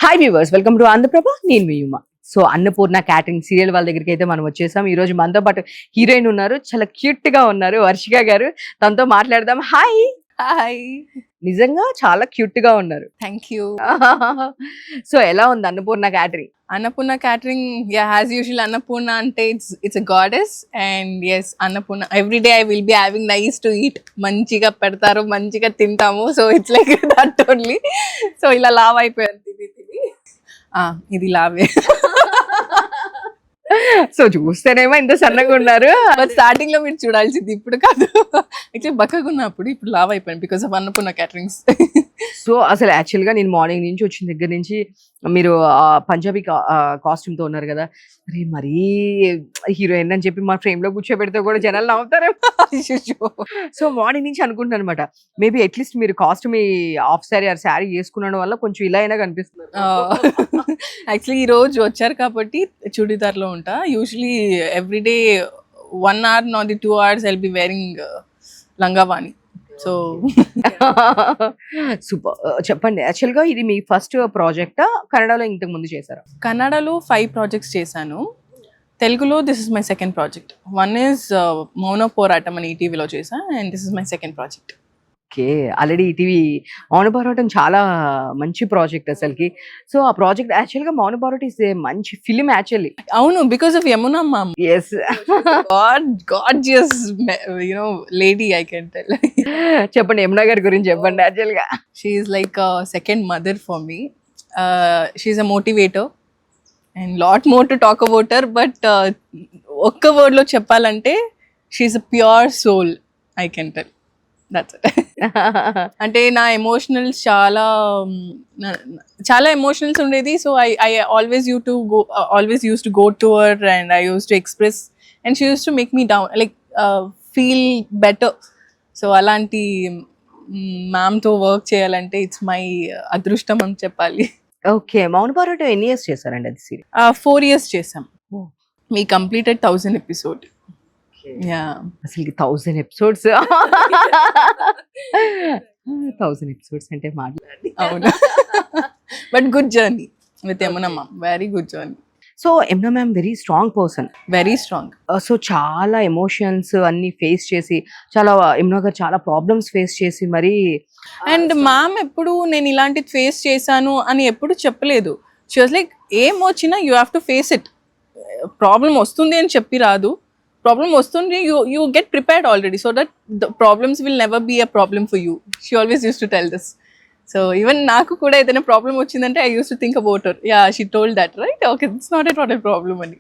Hi viewers, welcome to Andhraprabha. నేను మీ యుమ. సో అన్నపూర్ణ క్యాటరింగ్ సీరియల్ వాళ్ళ దగ్గరికి అయితే మనం వచ్చేసాం. ఈ రోజు మనతో పాటు హీరోయిన్ ఉన్నారు, చాలా క్యూట్ గా ఉన్నారు, వర్షిక గారు. తనతో మాట్లాడదాం. హాయ్. హాయ్. నిజంగా చాలా క్యూట్ గా ఉన్నారు. Thank you. సో ఎలా ఉంది Annapurna catering? Annapurna catering, as usual Annapurna అంటే it's a goddess and as Annapurna every day I will be having nice to eat. మంచిగా పెడతారు, మంచిగా తింటాము. So it's like that only. So ఇలా లావ్ అయిపోయారు తిని ఇది లావే. సో చూస్తేనేమో ఇంత సన్నగా ఉన్నారు. బట్ స్టార్టింగ్ లో మీరు చూడాల్సింది, ఇప్పుడు కాదు. యాక్చువల్లీ బక్కగా ఉన్నప్పుడు, ఇప్పుడు లావ్ అయిపోయాను because of Annapurna caterings. So అసలు యాక్చువల్ గా నేను మార్నింగ్ నుంచి వచ్చిన దగ్గర నుంచి మీరు పంజాబీ కాస్ట్యూమ్ తో ఉన్నారు కదా, అరే మరీ హీరోయిన్ అని చెప్పి మా ఫ్రేమ్ లో కూర్చోబెడితే కూడా జనాలు నవ్వుతారు. సో మార్నింగ్ నుంచి అనుకుంటున్నాను అనమాట, మేబీ అట్లీస్ట్ మీరు costume half sari or sari వేసుకున్న వల్ల కొంచెం ఇలా అయినా కనిపిస్తున్నారు. యాక్చువల్లీ ఈ రోజు వచ్చారు కాబట్టి చుడిదార్ లో ఉంటా. Usually everyday 1 hour not 2 hours I'll be wearing లంగావాణి. So super. చెప్పండి, యాక్చువల్ గా ఇది మీ ఫస్ట్ ప్రాజెక్టా? కన్నడలో ఇంతకు ముందు చేశారా? కన్నడలో 5 projects చేశాను. తెలుగులో this is my second project. One is మౌన పోరాటం అని ఈటీవీలో చేశా, and this is my second project. Okay, already ETV మౌన పోరాటం చాలా మంచి ప్రాజెక్ట్ అసలుకి. సో ఆ ప్రాజెక్ట్ యాక్చువల్ గా మౌన పోరాటం ఇస్ మంచి ఫిలిం యాక్చువల్లీ. అవును, because of Yamuna ma'am. Yes, gorgeous lady I can tell. చెప్పండి యమునా గారి గురించి చెప్పండి. యాక్చువల్ గా she is like second mother for me. She is a motivator and lot more to talk about her. But ఒక్క word లో చెప్పాలంటే she is a pure soul I can tell. That's it. అంటే నా emotionals చాలా emotionals ఉండేది. So I always use to go to her and I use to express and she use to make me down, like feel better. So అలాంటి మ్యామ్తో work చేయాలంటే it's my అదృష్టం అని చెప్పాలి. Okay, మౌన పోరాటం ఎన్ని ఇయర్స్ చేశారండి అది సీరియల్? 4 years చేసాం. We completed 1000 episode. అసలు 1000 ఎపిసోడ్స్. 1000 ఎపిసోడ్స్ అంటే మాట్లాడి. అవును, but good journey with Yamuna ma'am, very good journey. So Yamuna ma'am very strong person, very strong. So చాలా ఎమోషన్స్ అన్ని ఫేస్ చేసి, చాలా యమునా గారు చాలా ప్రాబ్లమ్స్ ఫేస్ చేసి మరి. అండ్ మ్యామ్ ఎప్పుడు నేను ఇలాంటిది ఫేస్ చేశాను అని ఎప్పుడు చెప్పలేదు. షీ వాజ్ లైక్, ఏం వచ్చినా you have to face it. Problem వస్తుంది అని చెప్పి రాదు, ప్రాబ్లం వస్తుంది, you get prepared already so that the problems will never be a problem for you. She always used to tell this. So even నాకు కూడా ఏదైనా ప్రాబ్లం వచ్చిందంటే I used to think about her. Yeah, she told that, right? Okay, it's not a problem అని.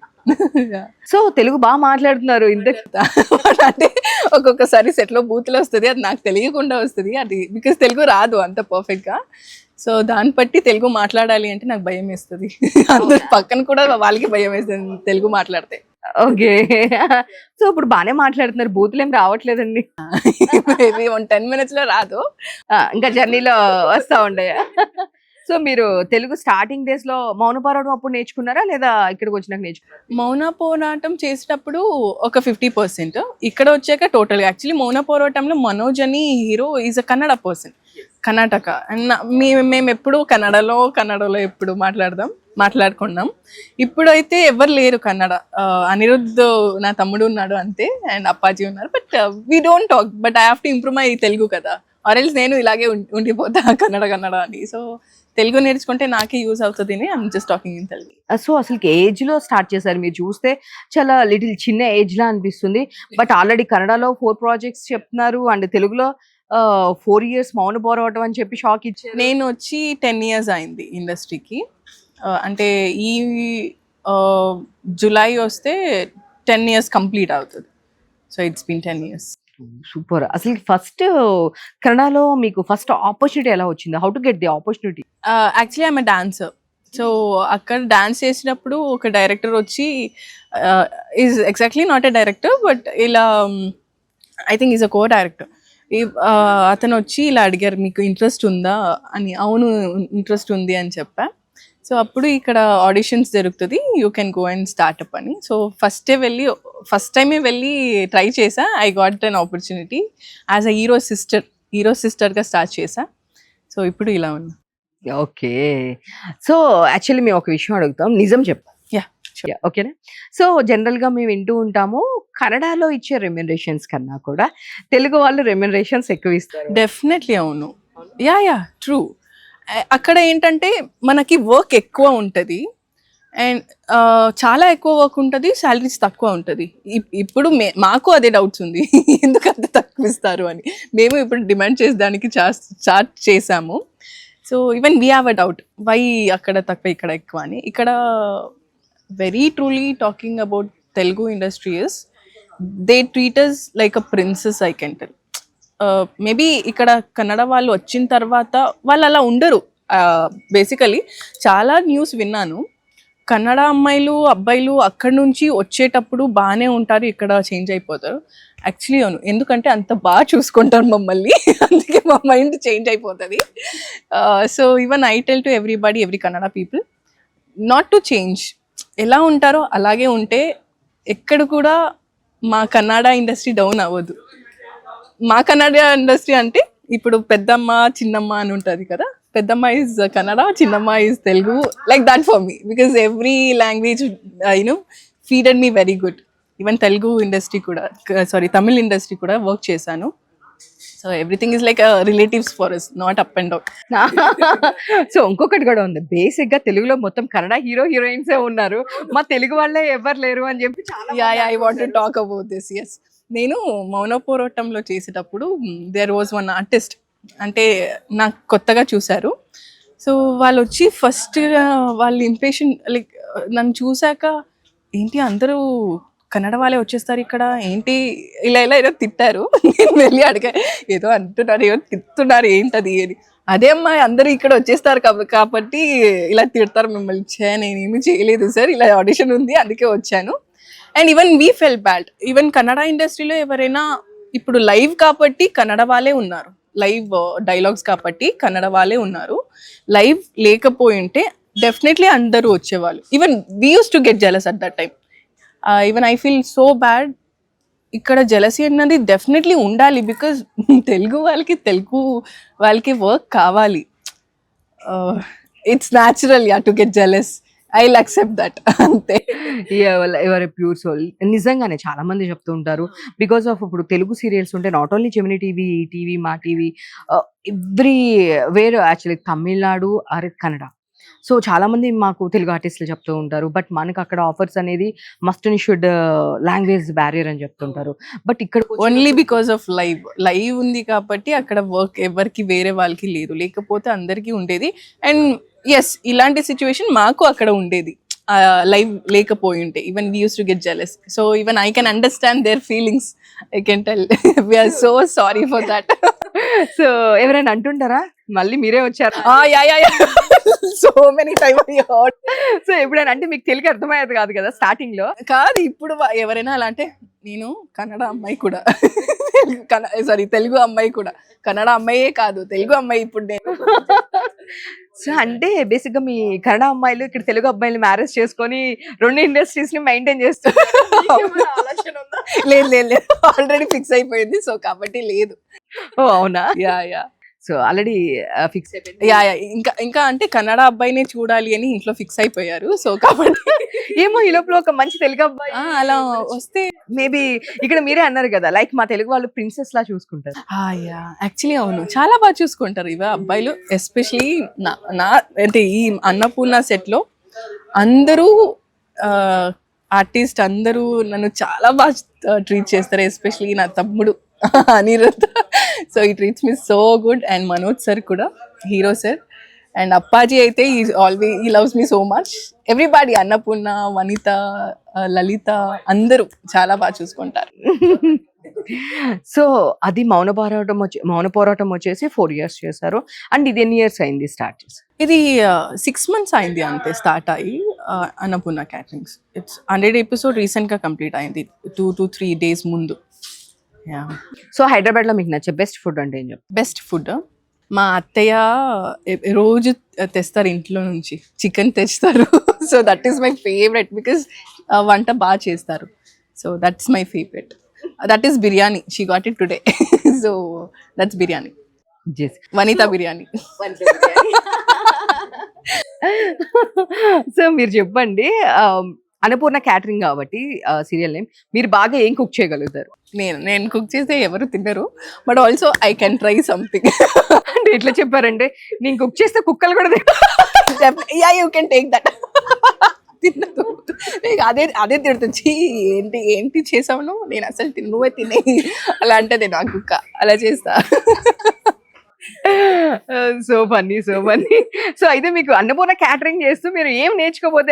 So Telugu బాగా మాట్లాడుతున్నారు ఇంత. అంటే ఒక్కొక్కసారి సెట్లో బూతులు వస్తుంది, అది నాకు తెలియకుండా వస్తుంది. అది బికాస్ తెలుగు రాదు అంత పర్ఫెక్ట్గా. సో దాన్ని బట్టి తెలుగు మాట్లాడాలి అంటే నాకు భయం వేస్తుంది. అందరు పక్కన కూడా వాళ్ళకి భయం వేస్తుంది తెలుగు మాట్లాడితే. ఓకే, సో ఇప్పుడు బాగానే మాట్లాడుతున్నారు, బూతులు ఏం రావట్లేదండి? మేబీ 10 minutes లో రాదు, ఇంకా జర్నీలో వస్తా ఉండే. సో మీరు తెలుగు స్టార్టింగ్ డేస్ లో మౌన పోరాటం అప్పుడు నేర్చుకున్నారా లేదా ఇక్కడికి వచ్చినాక నేర్చుకున్నారా? మౌన పోరాటం చేసేటప్పుడు ఒక 50%, ఇక్కడ వచ్చాక టోటల్. యాక్చువల్లీ మౌన పోరాటంలో మనోజ్ అని hero is a Kannada person, Karnataka. And మేము ఎప్పుడు కన్నడలో ఎప్పుడు మాట్లాడుకున్నాం. ఇప్పుడైతే ఎవరు లేరు కన్నడ. అనిరుద్ధ్ నా తమ్ముడు ఉన్నాడు అంతే, అండ్ అప్పాజీ ఉన్నారు. But we don't talk, but I have to improve my Telugu కదా, ఆర్ ఎల్స్ నేను ఇలాగే ఉండిపోతా కన్నడ అని. సో తెలుగు నేర్చుకుంటే నాకే యూజ్ అవుతుంది అని I'm just talking in Telugu. So అసలు ఏజ్ లో స్టార్ట్ చేశారు? మీరు చూస్తే చాలా లిటిల్ చిన్న ఏజ్ లా అనిపిస్తుంది, బట్ ఆల్రెడీ కన్నడలో 4 projects చెప్తున్నారు అండ్ తెలుగులో 4 years మౌన పోరాటం అని చెప్పి షాక్ ఇచ్చారు. నేను వచ్చి 10 years అయింది ఇండస్ట్రీకి. అంటే ఈ జులై వస్తే 10 years కంప్లీట్ అవుతుంది. So it's been 10 years. Super. అసలు ఫస్ట్ కన్నడలో మీకు ఫస్ట్ ఆపర్చునిటీ ఎలా వచ్చింది? How to get the opportunity? Actually I'm dancer. So అక్కడ డాన్స్ చేసినప్పుడు ఒక డైరెక్టర్ వచ్చి, is exactly not a director but ఇలా I think is a co director. అతను వచ్చి ఇలా అడిగారు, మీకు ఇంట్రెస్ట్ ఉందా అని. అవును ఇంట్రెస్ట్ ఉంది అని చెప్పా. సో అప్పుడు ఇక్కడ ఆడిషన్స్ జరుగుతుంది, you can go and start up అని. సో ఫస్ట్ టైమే వెళ్ళి ట్రై చేసా. I got an opportunity as a hero సిస్టర్గా స్టార్ట్ చేసా. సో ఇప్పుడు ఇలా ఉన్నా. ఓకే. సో, యాక్చువల్లీ మేము ఒక విషయం అడుగుతాం. నిజం చెప్పాలి. యా ఓకేనా? సో, జనరల్‌గా మేము వింటూ ఉంటాము. కన్నడలో ఇచ్చే రెమ్యునరేషన్స్ కన్నా కూడా తెలుగు వాళ్ళు రెమ్యునరేషన్స్ ఎక్కువ ఇస్తారు. డెఫినెట్లీ అవును. Yeah true. అక్కడ ఏంటంటే మనకి వర్క్ ఎక్కువ ఉంటుంది అండ్ చాలా ఎక్కువ వర్క్ ఉంటుంది, శాలరీస్ తక్కువ ఉంటుంది. ఇప్పుడు మాకు అదే డౌట్స్ ఉంది ఎందుకు అంత తక్కువ ఇస్తారు అని. మేము ఇప్పుడు డిమాండ్ చేసేదానికి చార్ట్ చేసాము. So even we have a doubt why అక్కడ తక్కువ ఇక్కడ ఎక్కువ అని. ఇక్కడ very truly talking about Telugu industry is they treat us like a princess I can tell. Maybe ఇక్కడ కన్నడ వాళ్ళు వచ్చిన తర్వాత వాళ్ళు అలా ఉండరు. బేసికలీ చాలా న్యూస్ విన్నాను, కన్నడ అమ్మాయిలు అబ్బాయిలు అక్కడ నుంచి వచ్చేటప్పుడు బాగానే ఉంటారు, ఇక్కడ చేంజ్ అయిపోతారు. యాక్చువల్లీ అవును, ఎందుకంటే అంత బాగా చూసుకుంటారు మమ్మల్ని అందుకే మా మైండ్ చేంజ్ అయిపోతుంది. So even I tell to everybody, every Kannada people not to change. ఎలా ఉంటారో అలాగే ఉంటే ఎక్కడ కూడా మా కన్నడ ఇండస్ట్రీ డౌన్ అవ్వదు. మా కన్నడ ఇండస్ట్రీ అంటే ఇప్పుడు పెద్దమ్మ చిన్నమ్మ అని ఉంటుంది కదా, పెద్దమ్మ ఈజ్ కన్నడ, చిన్నమ్మ is Telugu, like that for me, because every language you know feeded me very good. Even Telugu industry కూడా, సారీ తమిళ్ ఇండస్ట్రీ కూడా వర్క్ చేశాను. So everything is like relatives for us, not up and down. So ఇంకొకటి కూడా ఉంది, basic గా తెలుగులో మొత్తం కన్నడ హీరోయిన్సే ఉన్నారు, మా తెలుగు వాళ్ళే ఎవరు లేరు అని చెప్పి yeah I want to talk about this. Yes, నేను మౌన పోరాటంలో చేసేటప్పుడు దేర్ వాజ్ వన్ ఆర్టిస్ట్, అంటే నాకు కొత్తగా చూశారు. సో వాళ్ళు వచ్చి ఫస్ట్ వాళ్ళ ఇంప్రెషన్ లైక్ నన్ను చూశాక ఏంటి అందరూ కన్నడ వాళ్ళే వచ్చేస్తారు ఇక్కడ ఏంటి, ఇలా ఏదో తిట్టారు. నేను వెళ్ళి అడిగా, ఏదో అంటున్నారు, ఏదో తిట్టున్నారు ఏంటది అని. అదే అమ్మాయి అందరూ ఇక్కడ వచ్చేస్తారు కాబట్టి ఇలా తిడతారు మిమ్మల్ని. నేనేమి చేయలేదు సార్, ఇలా ఆడిషన్ ఉంది అందుకే వచ్చాను. And even we felt bad. Even Kannada ఇండస్ట్రీలో ఎవరైనా ఇప్పుడు లైవ్ కాబట్టి కన్నడ వాళ్ళే ఉన్నారు, లైవ్ డైలాగ్స్ కాబట్టి కన్నడ వాళ్ళే ఉన్నారు. లైవ్ లేకపోయి ఉంటే డెఫినెట్లీ అందరూ వచ్చేవాళ్ళు. Even we use to get jealous at that time. Even I feel so bad. ఇక్కడ జెలసీ అన్నది డెఫినెట్లీ ఉండాలి, బికాజ్ తెలుగు వాళ్ళకి వర్క్ కావాలి. It's natural yeah to get jealous. I will accept that అంతే. ఎవరు ప్యూర్ సోల్ నిజంగానే చాలా మంది చెప్తూ ఉంటారు. బికాస్ ఆఫ్ ఇప్పుడు తెలుగు సీరియల్స్ ఉంటే not only Gemini TV, Maa TV, everywhere actually Tamil Nadu or Kannada. So చాలా మంది మాకు తెలుగు ఆర్టిస్టులు చెప్తూ ఉంటారు, బట్ మనకు అక్కడ ఆఫర్స్ అనేది must and should language barrier అని చెప్తుంటారు. బట్ ఇక్కడ ఓన్లీ బికాస్ ఆఫ్ లైవ్ ఉంది కాబట్టి అక్కడ వర్క్ ఎవరికి వేరే వాళ్ళకి లేదు, లేకపోతే అందరికీ ఉండేది. అండ్ ఎస్, ఇలాంటి సిచ్యువేషన్ మాకు అక్కడ ఉండేది లైవ్ లేకపోయి ఉంటే. Even we use to get jealous. So even I can understand their feelings. I can tell we are so sorry for that. So ఎవరైనా అంటుంటారా మళ్ళీ మీరే వచ్చారు? So many time I heard. So ఎప్పుడైనా అంటే మీకు తెలుగు అర్థమయ్యేది కాదు కదా స్టార్టింగ్ లో? కాదు, ఇప్పుడు ఎవరైనా అలా అంటే నేను కన్నడ అమ్మాయి కూడా, సారీ తెలుగు అమ్మాయి కూడా, కన్నడ అమ్మాయే కాదు తెలుగు అమ్మాయి ఇప్పుడు నేను. సో అంటే బేసిక్ గా మీ కన్నడ అమ్మాయిలు ఇక్కడ తెలుగు అబ్బాయిలు మ్యారేజ్ చేసుకొని రెండు ఇండస్ట్రీస్ ని మెయింటైన్ చేస్తారు. లేదు ఆల్రెడీ ఫిక్స్ అయిపోయింది. సో కాబట్టి లేదు. ఓ అవునా? యా సో ఆల్రెడీ ఫిక్స్ అయిపోయింది. యా ఇంకా అంటే కన్నడ అబ్బాయినే చూడాలి అని ఇంట్లో ఫిక్స్ అయిపోయారు. సో కాబట్టి ఏమో ఈ లోపల ఒక మంచి తెలుగు అబ్బాయి అలా వస్తే మేబీ ఇక్కడ మీరే అన్నారు కదా, లైక్ మా తెలుగు వాళ్ళు ప్రిన్సెస్ లా చూసుకుంటారు. యాక్చువల్లీ అవును, చాలా బాగా చూసుకుంటారు ఇవ అబ్బాయిలు. ఎస్పెషలీ నా అంటే ఈ అన్నపూర్ణ సెట్ లో అందరూ ఆర్టిస్ట్ అందరూ నన్ను చాలా బాగా ట్రీట్ చేస్తారు. ఎస్పెషలీ నా తమ్ముడు Anirudh. So he treats me so good. And Manoj sir కూడా, హీరో సార్. అండ్ అప్పాజీ అయితే he loves me so much. Everybody, Annapurna, Vanitha, Lalitha అందరూ చాలా బాగా చూసుకుంటారు. సో అది మౌన పోరాటం వచ్చేసి 4 years చేశారు. అండ్ ఇది ఎన్ని ఇయర్స్ అయింది స్టార్ట్ చేసి? ఇది 6 months అయింది అంతే స్టార్ట్ అయ్యి. Annapurna caterings it's 100 episode recent గా కంప్లీట్ అయింది 2 to 3 days ముందు. సో హైదరాబాద్ లో మీకు నచ్చే బెస్ట్ ఫుడ్ అంటే ఏం చెప్తారు? బెస్ట్ ఫుడ్ మా అత్తయ్య రోజు తెస్తారు ఇంట్లో నుంచి, చికెన్ తెస్తారు. So that is my favourite because వంట బాగా చేస్తారు. So that's my favourite. That is biryani. She got it today. So that's biryani. Vanitha biryani. So మీరు చెప్పండి, అన్నపూర్ణ క్యాటరింగ్ కాబట్టి సీరియల్ నేమ్, మీరు బాగా ఏం కుక్ చేయగలుగుతారు? నేను కుక్ చేస్తే ఎవరు తినరు, but also I can try something. అంటే ఎట్లా చెప్పారంటే నేను కుక్ చేస్తే కుక్కలు కూడా yeah you can take that. తిన్నదు, అదే తిడుతుంది. "ఛీ, ఏంటి ఏంటి చేసావు నువ్వు, నేను అసలు నువ్వే తినే" అలా అంటది నా కుక్క, అలా చేస్తా. So funny, so funny. So అయితే మీకు అన్నపూర్ణ క్యాటరింగ్ చేస్తూ మీరు ఏం నేర్చుకోపోతే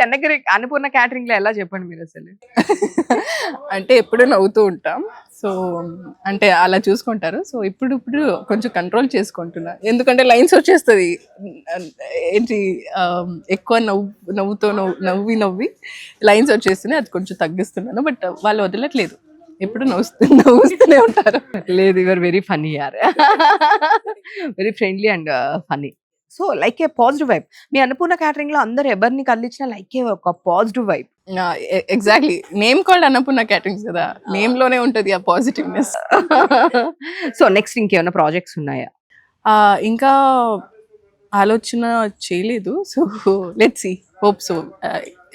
అన్నపూర్ణ క్యాటరింగ్ లో ఎలా చెప్పండి మీరు అసలు? అంటే ఎప్పుడు నవ్వుతూ ఉంటాం, సో అంటే అలా చూసుకుంటారు. సో ఇప్పుడు కొంచెం కంట్రోల్ చేసుకుంటున్నా, ఎందుకంటే లైన్స్ వచ్చేస్తుంది. ఏంటి ఎక్కువ నవ్వి లైన్స్ వచ్చేస్తున్నాయి, అది కొంచెం తగ్గిస్తున్నాను. బట్ వాళ్ళు వదలట్లేదు, ఎప్పుడు నవ్వుస్తూనే ఉంటారు. లేదు, యువర్ వెరీ ఫన్నీ యార్. Very friendly and funny. So like a positive vibe. మీ అన్నపూర్ణ క్యాటరింగ్ లో అందరు ఎవరిని కదిలించినా లైక్ ఏ ఒక positive vibe. Exactly, name called Annapurna caterings కదా, నేమ్ లోనే ఉంటది ఆ పాజిటివ్నెస్. సో నెక్స్ట్ ఇంకేమైనా ప్రాజెక్ట్స్ ఉన్నాయా? ఇంకా ఆలోచన చేయలేదు. So let's see, hope so.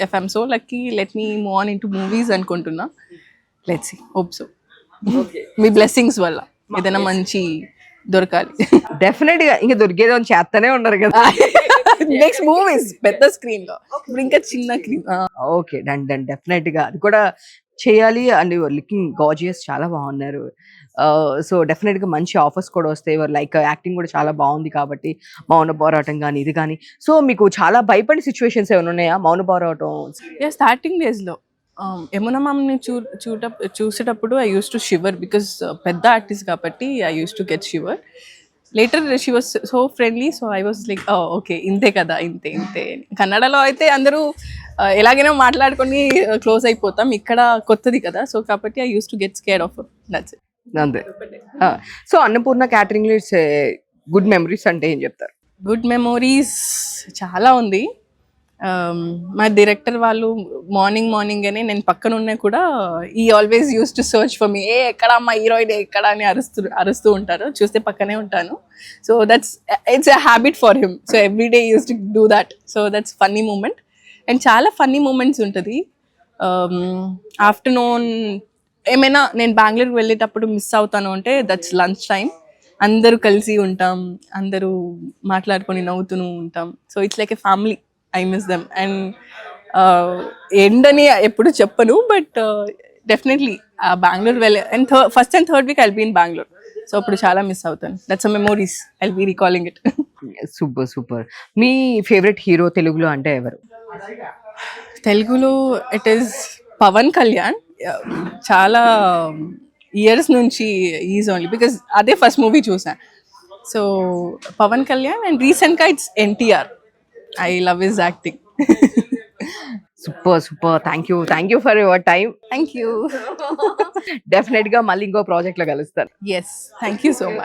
If I'm so lucky, let me move on into movies అనుకుంటున్నా. Let's see, hope so. మీ బ్లెస్సింగ్స్ వల్ల ఏదైనా మంచి దొరకాలి. డెఫినెట్ గా ఇంకా దొరికేదో అని చేస్తూనే ఉన్నారు కదా. నెక్స్ట్ మూవీస్ పెద్ద స్క్రీన్ లో, ఇప్పుడు ఇంకా చిన్న screen. Okay, done done, definite గా అది కూడా చేయాలి. అండ్ యువర్ లుకింగ్ గార్జియస్, చాలా బాగున్నారు. సో డెఫినెట్ గా మంచి ఆఫర్స్ కూడా వస్తాయి. లైక్ యాక్టింగ్ కూడా చాలా బాగుంది కాబట్టి, మౌన పోరాటం కానీ ఇది కానీ. సో మీకు చాలా భయపడే సిచ్యువేషన్స్ ఏమైనా ఉన్నాయా మౌన పోరాటం? స్టార్టింగ్ డేస్ లో యమున మ్యామ్ని చూసేటప్పుడు I use to shiver, because పెద్ద ఆర్టిస్ట్ కాబట్టి I use to get shiver. Later she was so friendly, so I was like okay, ఇంతే కదా, ఇంతే. కన్నడలో అయితే అందరూ ఎలాగైనా మాట్లాడుకొని క్లోజ్ అయిపోతాం, ఇక్కడ కొత్తది కదా, సో కాబట్టి I use to get scared of. That's it. అంతే. సో అన్నపూర్ణ క్యాటరింగ్ లో ఇట్స్ గుడ్ మెమరీస్ అంటే ఏం చెప్తారు? గుడ్ మెమోరీస్ చాలా ఉంది. మా డైరెక్టర్ వాళ్ళు మార్నింగ్ నేను పక్కన ఉన్నా కూడా ఈ always use to search for me, ఎక్కడ మా హీరోయిన్ ఎక్కడ అని అరుస్తూ ఉంటారు, చూస్తే పక్కనే ఉంటాను. So it's a habit for him, so every day use to do that. So that's funny moment. And చాలా ఫన్నీ మూమెంట్స్ ఉంటుంది. ఆఫ్టర్నూన్ ఏమైనా నేను బెంగళూరుకి వెళ్ళేటప్పుడు మిస్ అవుతాను అంటే దట్స్ లంచ్ టైం. అందరూ కలిసి ఉంటాం, అందరూ మాట్లాడుకొని నవ్వుతూ ఉంటాం. So it's like a family. I miss them. And ఎండని ఎప్పుడు చెప్పను, బట్ డెఫినెట్లీ బెంగళూరు వెళ్ళే and first and third week I'll be in Bengaluru. So అప్పుడు చాలా మిస్ అవుతాను. That's a memories, I'll be recalling it. Super super. మీ ఫేవరెట్ హీరో తెలుగులో అంటే ఎవరు? తెలుగులో ఇట్ ఈస్ పవన్ కళ్యాణ్. చాలా ఇయర్స్ నుంచి ఈజ్ ఓన్లీ బికాస్ అదే ఫస్ట్ మూవీ చూసాను. సో పవన్ కళ్యాణ్. అండ్ రీసెంట్గా it's NTR. I love his acting. Super. Thank you for your time. Thank you. Definitely గా మళ్ళీ ఇంకో ప్రాజెక్ట్ లో కలుస్తాను. Yes, thank you so much.